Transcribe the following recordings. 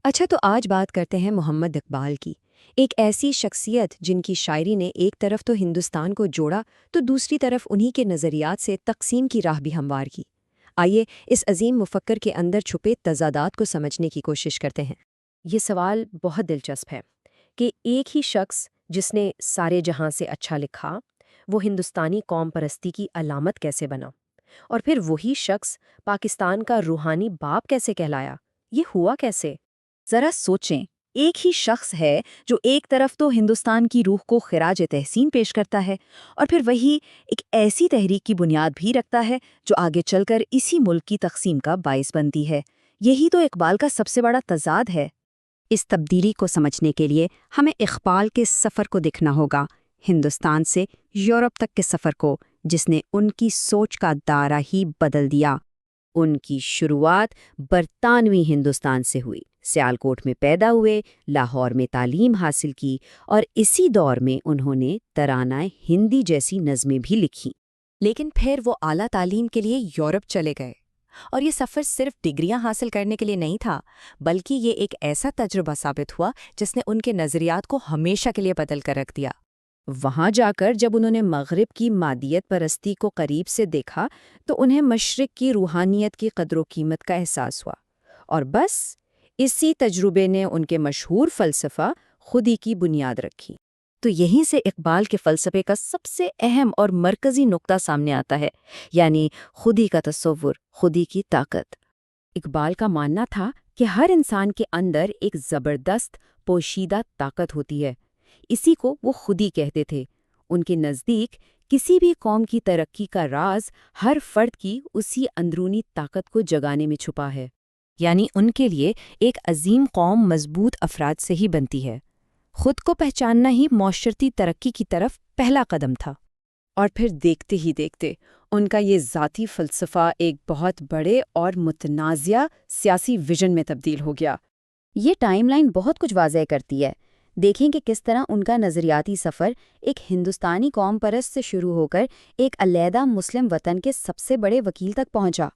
اچھا، تو آج بات کرتے ہیں محمد اقبال کی، ایک ایسی شخصیت جن کی شاعری نے ایک طرف تو ہندوستان کو جوڑا تو دوسری طرف انہی کے نظریات سے تقسیم کی راہ بھی ہموار کی۔ آئیے اس عظیم مفکر کے اندر چھپے تضادات کو سمجھنے کی کوشش کرتے ہیں۔ یہ سوال بہت دلچسپ ہے کہ ایک ہی شخص جس نے سارے جہاں سے اچھا لکھا، وہ ہندوستانی قوم پرستی کی علامت کیسے بنا؟ اور پھر وہی شخص پاکستان کا روحانی باپ کیسے کہلایا؟ یہ ہوا کیسے؟ ذرا سوچیں، ایک ہی شخص ہے جو ایک طرف تو ہندوستان کی روح کو خراج تحسین پیش کرتا ہے اور پھر وہی ایک ایسی تحریک کی بنیاد بھی رکھتا ہے جو آگے چل کر اسی ملک کی تقسیم کا باعث بنتی ہے۔ یہی تو اقبال کا سب سے بڑا تضاد ہے۔ اس تبدیلی کو سمجھنے کے لیے ہمیں اقبال کے سفر کو دیکھنا ہوگا، ہندوستان سے یورپ تک کے سفر کو، جس نے ان کی سوچ کا دائرہ ہی بدل دیا۔ ان کی شروعات برطانوی ہندوستان سے ہوئی، سیالکوٹ میں پیدا ہوئے، لاہور میں تعلیم حاصل کی اور اسی دور میں انہوں نے ترانہ ہندی جیسی نظمیں بھی لکھیں۔ لیکن پھر وہ اعلیٰ تعلیم کے لیے یورپ چلے گئے، اور یہ سفر صرف ڈگریاں حاصل کرنے کے لیے نہیں تھا، بلکہ یہ ایک ایسا تجربہ ثابت ہوا جس نے ان کے نظریات کو ہمیشہ کے لیے بدل کر رکھ دیا۔ وہاں جا کر جب انہوں نے مغرب کی مادیت پرستی کو قریب سے دیکھا تو انہیں مشرق کی روحانیت کی قدر و قیمت کا احساس ہوا، اور بس اسی تجربے نے ان کے مشہور فلسفہ خودی کی بنیاد رکھی۔ تو یہیں سے اقبال کے فلسفے کا سب سے اہم اور مرکزی نقطہ سامنے آتا ہے، یعنی خودی کا تصور، خودی کی طاقت۔ اقبال کا ماننا تھا کہ ہر انسان کے اندر ایک زبردست پوشیدہ طاقت ہوتی ہے، اسی کو وہ خودی کہتے تھے۔ ان کے نزدیک کسی بھی قوم کی ترقی کا راز ہر فرد کی اسی اندرونی طاقت کو جگانے میں چھپا ہے۔ یعنی ان کے لیے ایک عظیم قوم مضبوط افراد سے ہی بنتی ہے۔ خود کو پہچاننا ہی معاشرتی ترقی کی طرف پہلا قدم تھا۔ اور پھر دیکھتے ہی دیکھتے ان کا یہ ذاتی فلسفہ ایک بہت بڑے اور متنازع سیاسی ویژن میں تبدیل ہو گیا۔ یہ ٹائم لائن بہت کچھ واضح کرتی ہے۔ دیکھیں کہ کس طرح ان کا نظریاتی سفر ایک ہندوستانی قوم پرست سے شروع ہو کر ایک علیحدہ مسلم وطن کے سب سے بڑے وکیل تک پہنچا۔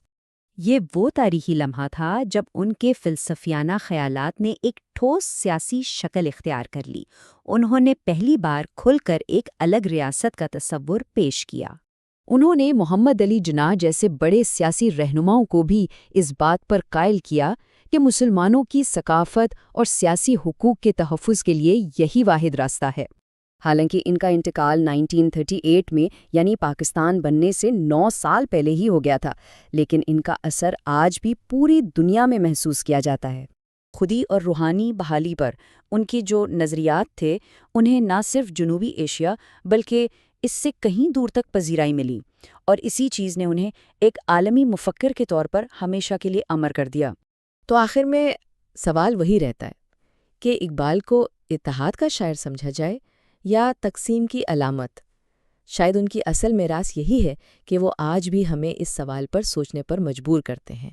یہ وہ تاریخی لمحہ تھا جب ان کے فلسفیانہ خیالات نے ایک ٹھوس سیاسی شکل اختیار کر لی۔ انہوں نے پہلی بار کھل کر ایک الگ ریاست کا تصور پیش کیا۔ انہوں نے محمد علی جناح جیسے بڑے سیاسی رہنماؤں کو بھی اس بات پر قائل کیا کہ مسلمانوں کی ثقافت اور سیاسی حقوق کے تحفظ کے لیے یہی واحد راستہ ہے۔ حالانکہ ان کا انتقال 1938 میں یعنی پاکستان بننے سے 9 سال پہلے ہی ہو گیا تھا، لیکن ان کا اثر آج بھی پوری دنیا میں محسوس کیا جاتا ہے۔ خودی اور روحانی بحالی پر ان کی جو نظریات تھے، انہیں نہ صرف جنوبی ایشیا بلکہ اس سے کہیں دور تک پذیرائی ملی، اور اسی چیز نے انہیں ایک عالمی مفکر کے طور پر ہمیشہ کے لیے امر کر دیا۔ تو آخر میں سوال وہی رہتا ہے کہ اقبال کو اتحاد کا شاعر سمجھا جائے یا تقسیم کی علامت؟ شاید ان کی اصل میراث یہی ہے کہ وہ آج بھی ہمیں اس سوال پر سوچنے پر مجبور کرتے ہیں۔